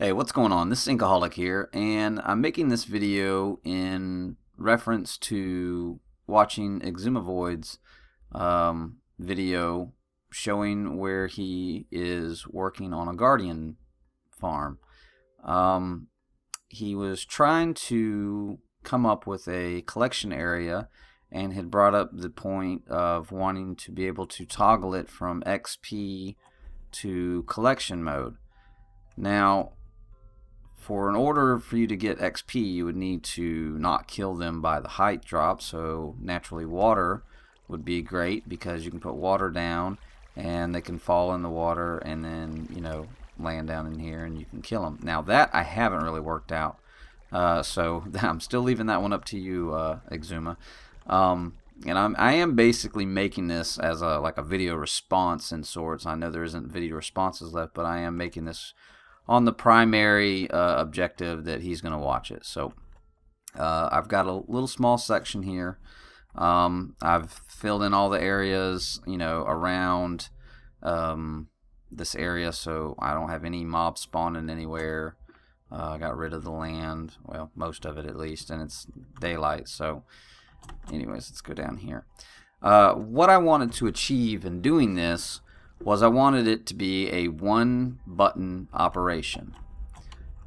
Hey, what's going on? This is Inkaholic here, and I'm making this video in reference to watching Xisuma Void's video showing where he is working on a guardian farm. He was trying to come up with a collection area and had brought up the point of wanting to be able to toggle it from XP to collection mode. Now, in order for you to get XP, you would need to not kill them by the height drop, so naturally water would be great because you can put water down and they can fall in the water and then, you know, land down in here and you can kill them. Now that I haven't really worked out, so I'm still leaving that one up to you, Xisuma. And I am basically making this as like a video response in sorts. I know there isn't video responses left, but I am making this on the primary objective that he's going to watch it. So I've got a little small section here. I've filled in all the areas, you know, around this area, so I don't have any mobs spawning anywhere. I got rid of the land, well, most of it at least, and it's daylight. So anyways, let's go down here. What I wanted to achieve in doing this was I wanted it to be a one button operation.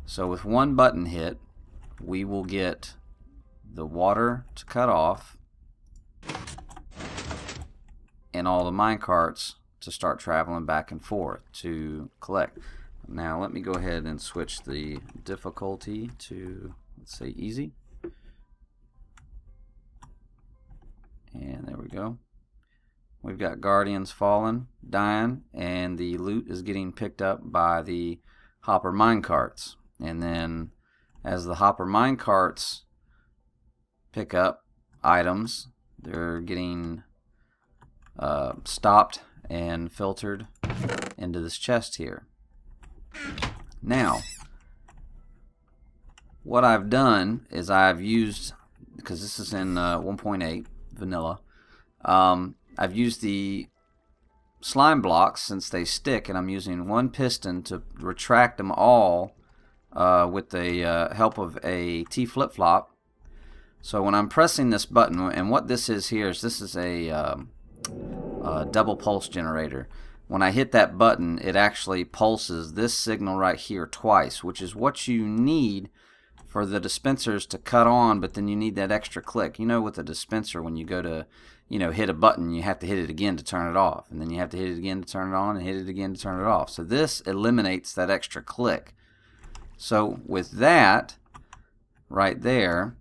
So with one button hit, we will get the water to cut off and all the minecarts to start traveling back and forth to collect. Now let me go ahead and switch the difficulty to, let's say, easy. And there we go. We've got guardians falling, dying, and the loot is getting picked up by the hopper minecarts. And then as the hopper minecarts pick up items, they're getting stopped and filtered into this chest here. Now, what I've done is I've used, because this is in 1.8 vanilla, I've used the slime blocks since they stick, and I'm using one piston to retract them all with the help of a T flip-flop. So when I'm pressing this button, and what this is here is this is a double pulse generator. When I hit that button, it actually pulses this signal right here twice, which is what you need for the dispensers to cut on, but then you need that extra click. You know, with a dispenser, when you go to, you know, hit a button, you have to hit it again to turn it off, and then you have to hit it again to turn it on, and hit it again to turn it off. So this eliminates that extra click. So with that right there,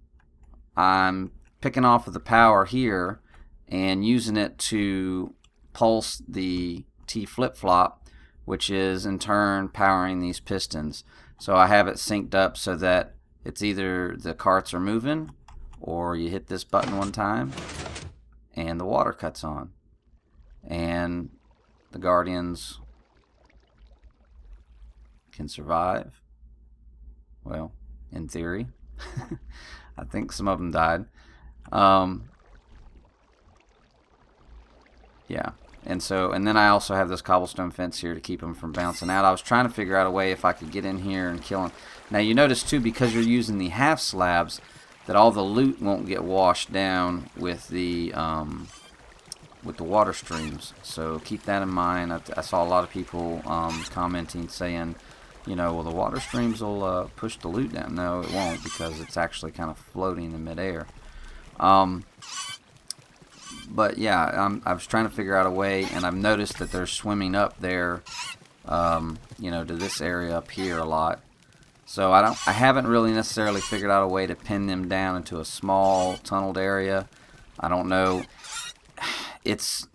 I'm picking off of the power here and using it to pulse the T flip-flop, which is in turn powering these pistons. So I have it synced up so that it's either the carts are moving, or you hit this button one time and the water cuts on, and the guardians can survive. Well, in theory. I think some of them died. Yeah. And then I also have this cobblestone fence here to keep them from bouncing out. I was trying to figure out a way if I could get in here and kill them. Now you notice too, because you're using the half slabs, that all the loot won't get washed down with the water streams. So keep that in mind. I saw a lot of people commenting saying, you know, well, the water streams will push the loot down. No, it won't, because it's actually kind of floating in midair. But yeah, I was trying to figure out a way, and I've noticed that they're swimming up there, you know, to this area up here a lot. So I haven't really necessarily figured out a way to pin them down into a small tunneled area. I don't know.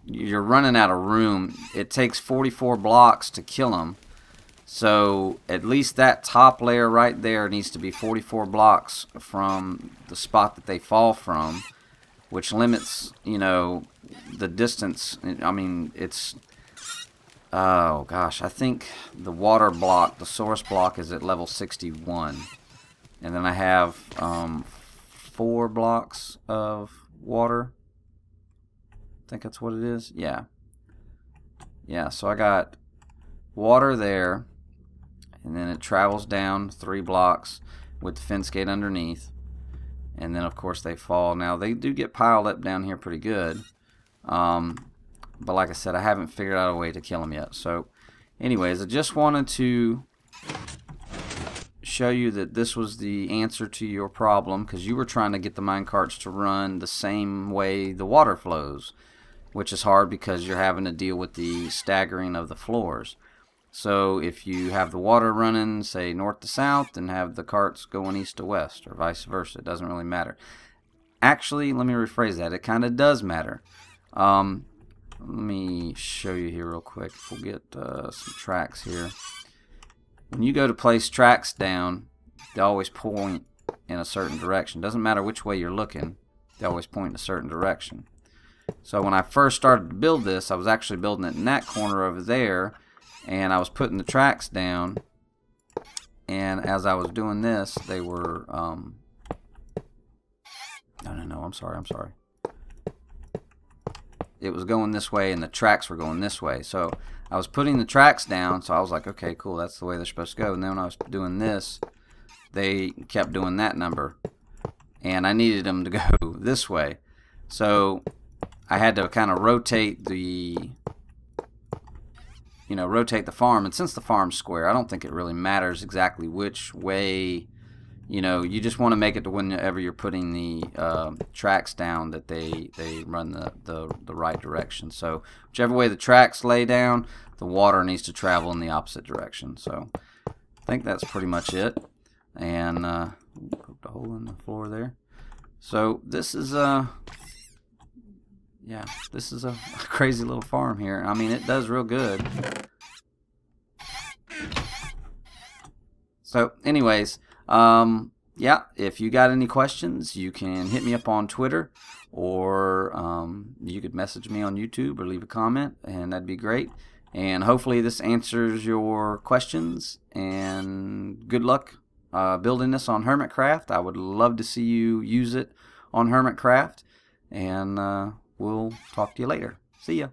You're running out of room. It takes 44 blocks to kill them. So at least that top layer right there needs to be 44 blocks from the spot that they fall from, which limits, you know, the distance. I mean, it's, oh gosh, I think the water block, the source block, is at level 61, and then I have 4 blocks of water. I think that's what it is. Yeah, so I got water there, and then it travels down 3 blocks with the fence gate underneath, and then of course they fall. Now they do get piled up down here pretty good, but like I said, I haven't figured out a way to kill them yet. So anyways, I just wanted to show you that this was the answer to your problem, because you were trying to get the minecarts to run the same way the water flows, which is hard because you're having to deal with the staggering of the floors. So if you have the water running, say, north to south, and have the carts going east to west, or vice versa, it doesn't really matter. Actually, let me rephrase that. It kind of does matter. Let me show you here real quick. We'll get some tracks here. When you go to place tracks down, they always point in a certain direction. Doesn't matter which way you're looking, they always point in a certain direction. So when I first started to build this, I was actually building it in that corner over there, and I was putting the tracks down, and as I was doing this, they were no, I'm sorry. It was going this way and the tracks were going this way. So I was putting the tracks down, so I was like, okay, cool, that's the way they're supposed to go. And then when I was doing this, they kept doing that number, and I needed them to go this way. So I had to kind of rotate the farm, and since the farm's square, I don't think it really matters exactly which way. You just want to make it to whenever you're putting the tracks down that they run the right direction. So whichever way the tracks lay down, the water needs to travel in the opposite direction. So I think that's pretty much it. And poke a hole in the floor there. So this is this is a crazy little farm here. I mean, it does real good. So anyways, yeah, if you got any questions, you can hit me up on Twitter, or you could message me on YouTube or leave a comment, and that'd be great. And hopefully this answers your questions, and good luck building this on Hermitcraft. I would love to see you use it on Hermitcraft, and we'll talk to you later. See ya.